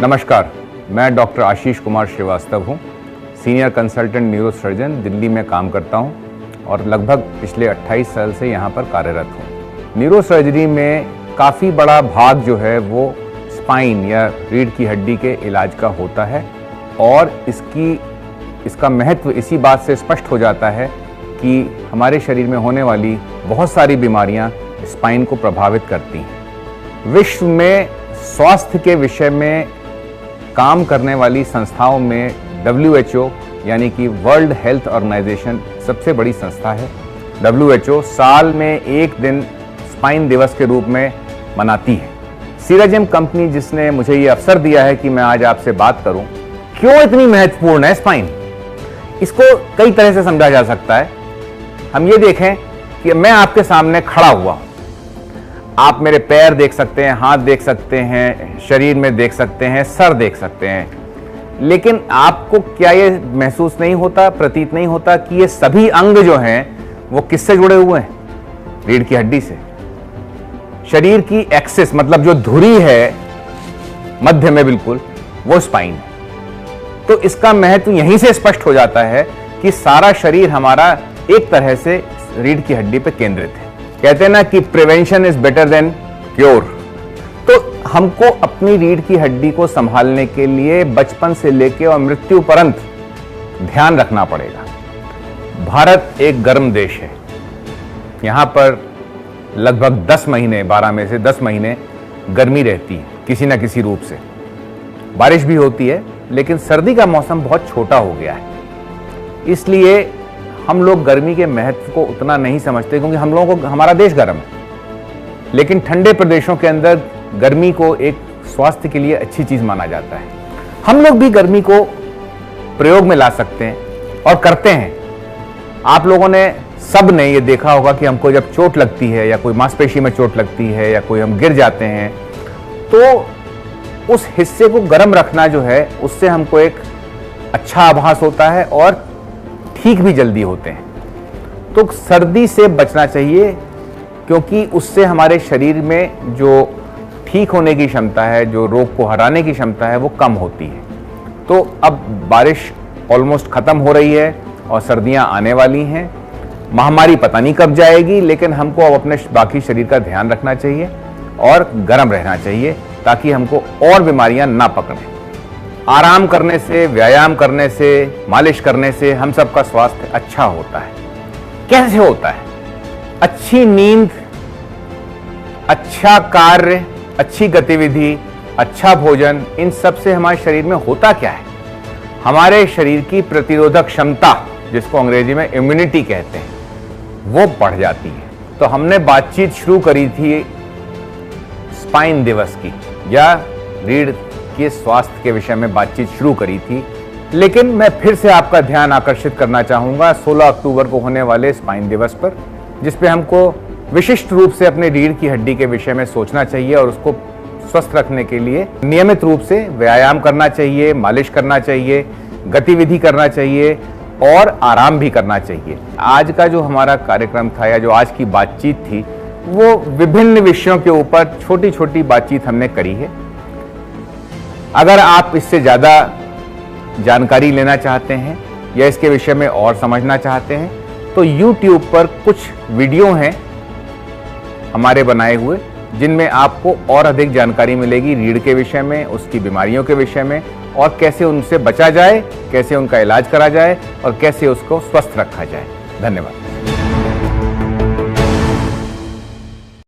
नमस्कार, मैं डॉक्टर आशीष कुमार श्रीवास्तव हूँ। सीनियर कंसल्टेंट न्यूरोसर्जन दिल्ली में काम करता हूँ और लगभग पिछले 28 साल से यहाँ पर कार्यरत हूँ। न्यूरोसर्जरी में काफ़ी बड़ा भाग जो है वो स्पाइन या रीढ़ की हड्डी के इलाज का होता है और इसका महत्व इसी बात से स्पष्ट हो जाता है कि हमारे शरीर में होने वाली बहुत सारी बीमारियाँ स्पाइन को प्रभावित करती हैं। विश्व में स्वास्थ्य के विषय में काम करने वाली संस्थाओं में WHO यानी कि वर्ल्ड हेल्थ ऑर्गेनाइजेशन सबसे बड़ी संस्था है। WHO साल में एक दिन स्पाइन दिवस के रूप में मनाती है। सीराजिम कंपनी जिसने मुझे ये अवसर दिया है कि मैं आज आपसे बात करूं, क्यों इतनी महत्वपूर्ण है स्पाइन, इसको कई तरह से समझा जा सकता है। हम ये देखें कि मैं आपके सामने खड़ा हुआ हूं, आप मेरे पैर देख सकते हैं, हाथ देख सकते हैं, शरीर में देख सकते हैं, सर देख सकते हैं, लेकिन आपको क्या ये महसूस नहीं होता, प्रतीत नहीं होता कि ये सभी अंग जो हैं वो किससे जुड़े हुए हैं? रीढ़ की हड्डी से। शरीर की एक्सिस मतलब जो धुरी है मध्य में बिल्कुल, वो स्पाइन है। तो इसका महत्व यहीं से स्पष्ट हो जाता है कि सारा शरीर हमारा एक तरह से रीढ़ की हड्डी पर केंद्रित है। कहते हैं ना कि prevention is better than cure. तो हमको अपनी रीढ़ की हड्डी को संभालने के लिए बचपन से लेकर और मृत्यु पर्यंत ध्यान रखना पड़ेगा। भारत एक गर्म देश है। यहां पर लगभग 10 महीने, 12 में से 10 महीने गर्मी रहती है किसी ना किसी रूप से। बारिश भी होती है, लेकिन सर्दी का मौसम बहुत छोटा हो गया है। इसलिए हम लोग गर्मी के महत्व को उतना नहीं समझते, क्योंकि हम लोगों को हमारा देश गर्म है। लेकिन ठंडे प्रदेशों के अंदर गर्मी को एक स्वास्थ्य के लिए अच्छी चीज माना जाता है। हम लोग भी गर्मी को प्रयोग में ला सकते हैं और करते हैं। आप लोगों ने सब ने ये देखा होगा कि हमको जब चोट लगती है या कोई मांसपेशी में चोट लगती है या कोई हम गिर जाते हैं, तो उस हिस्से को गर्म रखना जो है उससे हमको एक अच्छा आभास होता है और ठीक भी जल्दी होते हैं। तो सर्दी से बचना चाहिए, क्योंकि उससे हमारे शरीर में जो ठीक होने की क्षमता है, जो रोग को हराने की क्षमता है, वो कम होती है। तो अब बारिश ऑलमोस्ट खत्म हो रही है और सर्दियां आने वाली हैं। महामारी पता नहीं कब जाएगी, लेकिन हमको अब अपने बाकी शरीर का ध्यान रखना चाहिए और गर्म रहना चाहिए ताकि हमको और बीमारियां ना पकड़ें। आराम करने से, व्यायाम करने से, मालिश करने से हम सबका स्वास्थ्य अच्छा होता है। कैसे होता है? अच्छी नींद, अच्छा कार्य, अच्छी गतिविधि, अच्छा भोजन, इन सब से हमारे शरीर में होता क्या है? हमारे शरीर की प्रतिरोधक क्षमता, जिसको अंग्रेजी में इम्यूनिटी कहते हैं, वो बढ़ जाती है। तो हमने बातचीत शुरू करी थी स्पाइन दिवस की, या रीढ़ के स्वास्थ्य के विषय में बातचीत शुरू करी थी, लेकिन मैं फिर से आपका ध्यान आकर्षित करना चाहूंगा 16 अक्टूबर को होने वाले स्पाइन दिवस पर, जिसपे हमको विशिष्ट रूप से अपने रीढ़ की हड्डी के विषय में सोचना चाहिए और उसको स्वस्थ रखने के लिए नियमित रूप से व्यायाम करना चाहिए, मालिश करना चाहिए, गतिविधि करना चाहिए और आराम भी करना चाहिए। आज का जो हमारा कार्यक्रम था या जो आज की बातचीत थी, वो विभिन्न विषयों के ऊपर छोटी छोटी बातचीत हमने करी है। अगर आप इससे ज़्यादा जानकारी लेना चाहते हैं या इसके विषय में और समझना चाहते हैं, तो YouTube पर कुछ वीडियो हैं हमारे बनाए हुए, जिनमें आपको और अधिक जानकारी मिलेगी रीढ़ के विषय में, उसकी बीमारियों के विषय में, और कैसे उनसे बचा जाए, कैसे उनका इलाज करा जाए और कैसे उसको स्वस्थ रखा जाए। धन्यवाद।